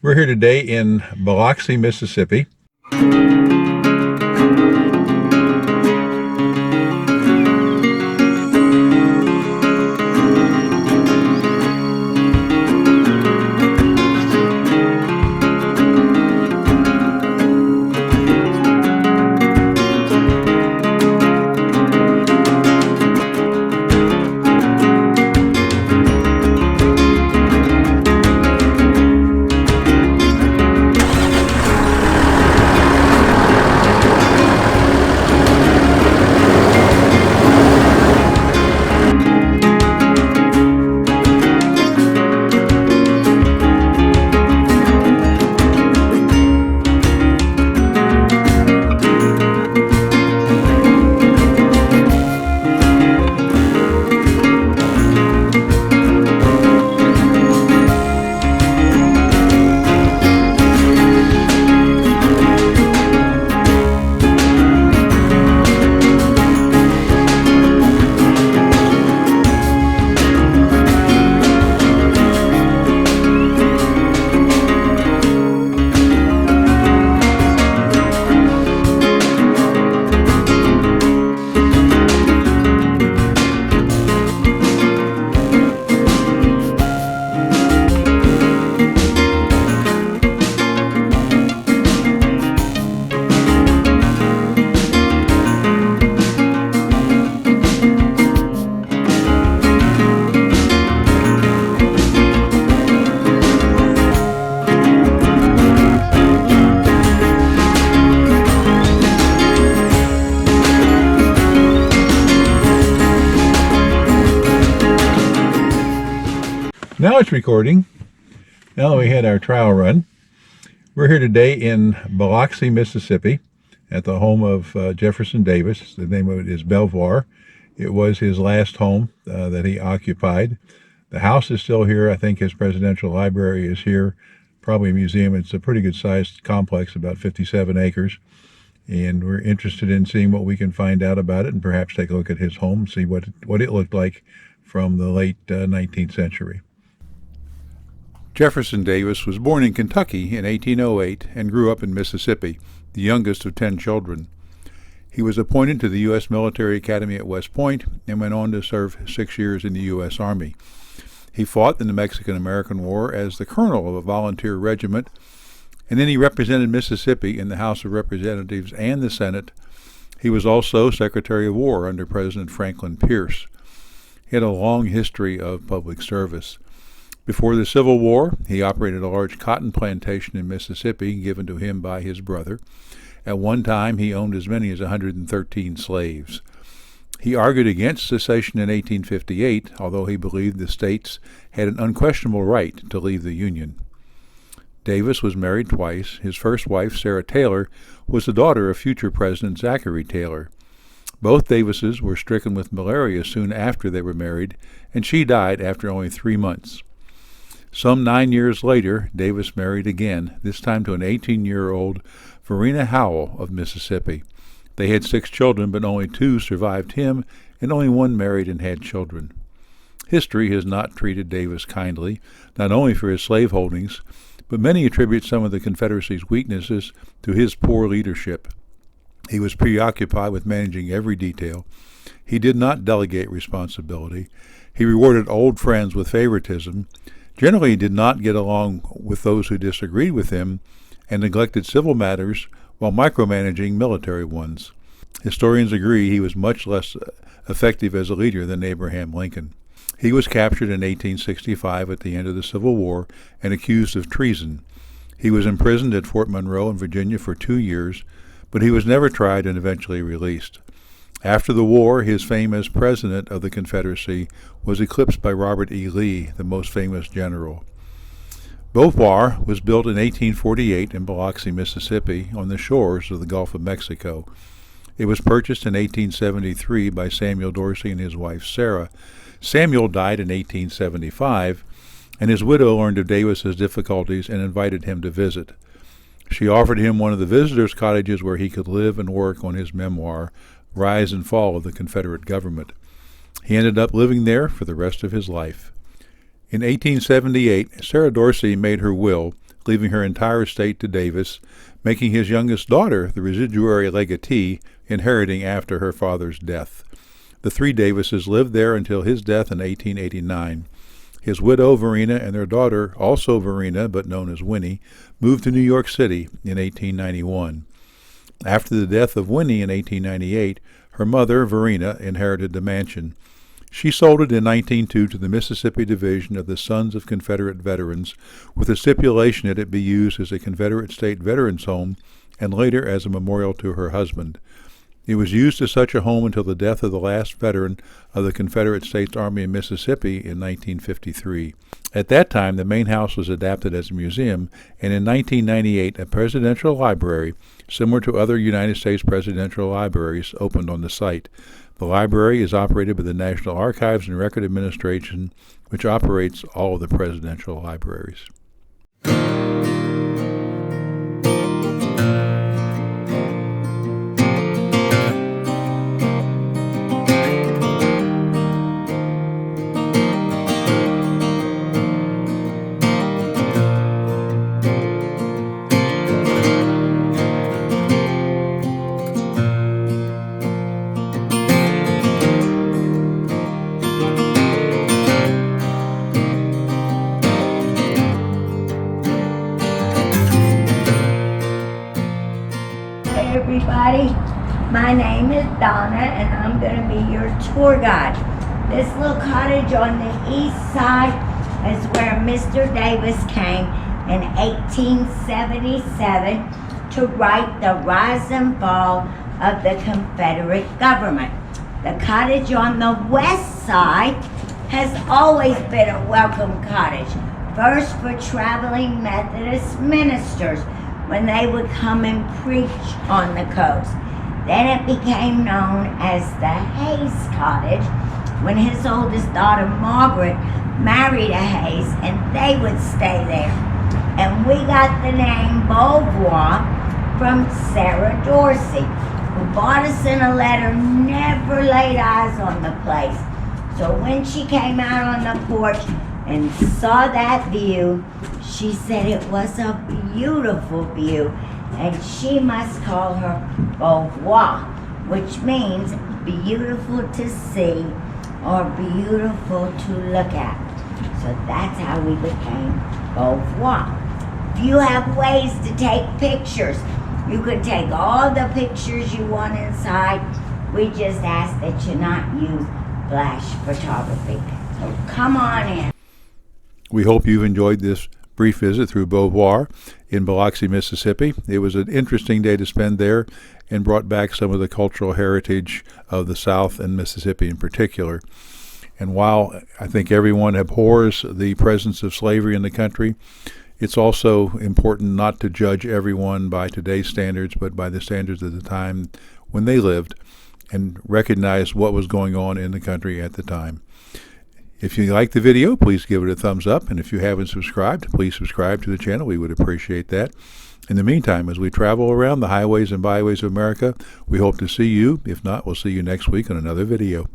We're here today in Biloxi, Mississippi. Now it's recording. Now that we had our trial run, we're here today in Biloxi, Mississippi, at the home of Jefferson Davis. The name of it is Beauvoir. It was his last home that he occupied. The house is still here. I think his presidential library is here, probably a museum. It's a pretty good-sized complex, about 57 acres. And we're interested in seeing what we can find out about it and perhaps take a look at his home, see what it looked like from the late 19th century. Jefferson Davis was born in Kentucky in 1808 and grew up in Mississippi, the youngest of 10 children. He was appointed to the U.S. Military Academy at West Point and went on to serve 6 years in the U.S. Army. He fought in the Mexican-American War as the colonel of a volunteer regiment, and then he represented Mississippi in the House of Representatives and the Senate. He was also Secretary of War under President Franklin Pierce. He had a long history of public service. Before the Civil War, he operated a large cotton plantation in Mississippi given to him by his brother. At one time, he owned as many as 113 slaves. He argued against secession in 1858, although he believed the states had an unquestionable right to leave the Union. Davis was married twice. His first wife, Sarah Taylor, was the daughter of future President Zachary Taylor. Both Davises were stricken with malaria soon after they were married, and she died after only 3 months. Some 9 years later, Davis married again, this time to an 18-year-old Farina Howell of Mississippi. They had 6 children, but only 2 survived him, and only 1 married and had children. History has not treated Davis kindly, not only for his slave holdings, but many attribute some of the Confederacy's weaknesses to his poor leadership. He was preoccupied with managing every detail. He did not delegate responsibility. He rewarded old friends with favoritism. Generally, he did not get along with those who disagreed with him and neglected civil matters while micromanaging military ones. Historians agree he was much less effective as a leader than Abraham Lincoln. He was captured in 1865 at the end of the Civil War and accused of treason. He was imprisoned at Fort Monroe in Virginia for 2 years, but he was never tried and eventually released. After the war, his fame as president of the Confederacy was eclipsed by Robert E. Lee, the most famous general. Beauvoir was built in 1848 in Biloxi, Mississippi, on the shores of the Gulf of Mexico. It was purchased in 1873 by Samuel Dorsey and his wife Sarah. Samuel died in 1875, and his widow learned of Davis's difficulties and invited him to visit. She offered him one of the visitors' cottages where he could live and work on his memoir, Rise and Fall of the Confederate Government. He ended up living there for the rest of his life. In 1878, Sarah Dorsey made her will, leaving her entire estate to Davis, making his youngest daughter the residuary legatee, inheriting after her father's death. The three Davises lived there until his death in 1889. His widow, Verena, and their daughter, also Verena, but known as Winnie, moved to New York City in 1891. After the death of Winnie in 1898, her mother, Verena, inherited the mansion. She sold it in 1902 to the Mississippi Division of the Sons of Confederate Veterans, with a stipulation that it be used as a Confederate State Veterans home and later as a memorial to her husband. It was used as such a home until the death of the last veteran of the Confederate States Army in Mississippi in 1953. At that time, the main house was adapted as a museum, and in 1998, a presidential library, similar to other United States presidential libraries, opened on the site. The library is operated by the National Archives and Record Administration, which operates all of the presidential libraries. Everybody, my name is Donna and I'm going to be your tour guide. This little cottage on the east side is where Mr. Davis came in 1877 to write the rise and fall of the Confederate government. The cottage on the west side has always been a welcome cottage, first for traveling Methodist ministers when they would come and preach on the coast. Then it became known as the Hayes Cottage when his oldest daughter Margaret married a Hayes and they would stay there. And we got the name Beauvoir from Sarah Dorsey, who bought us in a letter, never laid eyes on the place. So when she came out on the porch and saw that view, she said it was a beautiful view, and she must call her Beauvoir, which means beautiful to see or beautiful to look at. So that's how we became Beauvoir. If you have ways to take pictures, you could take all the pictures you want inside. We just ask that you not use flash photography. So come on in. We hope you've enjoyed this brief visit through Beauvoir in Biloxi, Mississippi. It was an interesting day to spend there and brought back some of the cultural heritage of the South and Mississippi in particular. And while I think everyone abhors the presence of slavery in the country, it's also important not to judge everyone by today's standards, but by the standards of the time when they lived, and recognize what was going on in the country at the time. If you like the video, please give it a thumbs up, and if you haven't subscribed, please subscribe to the channel. We would appreciate that. In the meantime, as we travel around the highways and byways of America, we hope to see you. If not, we'll see you next week on another video.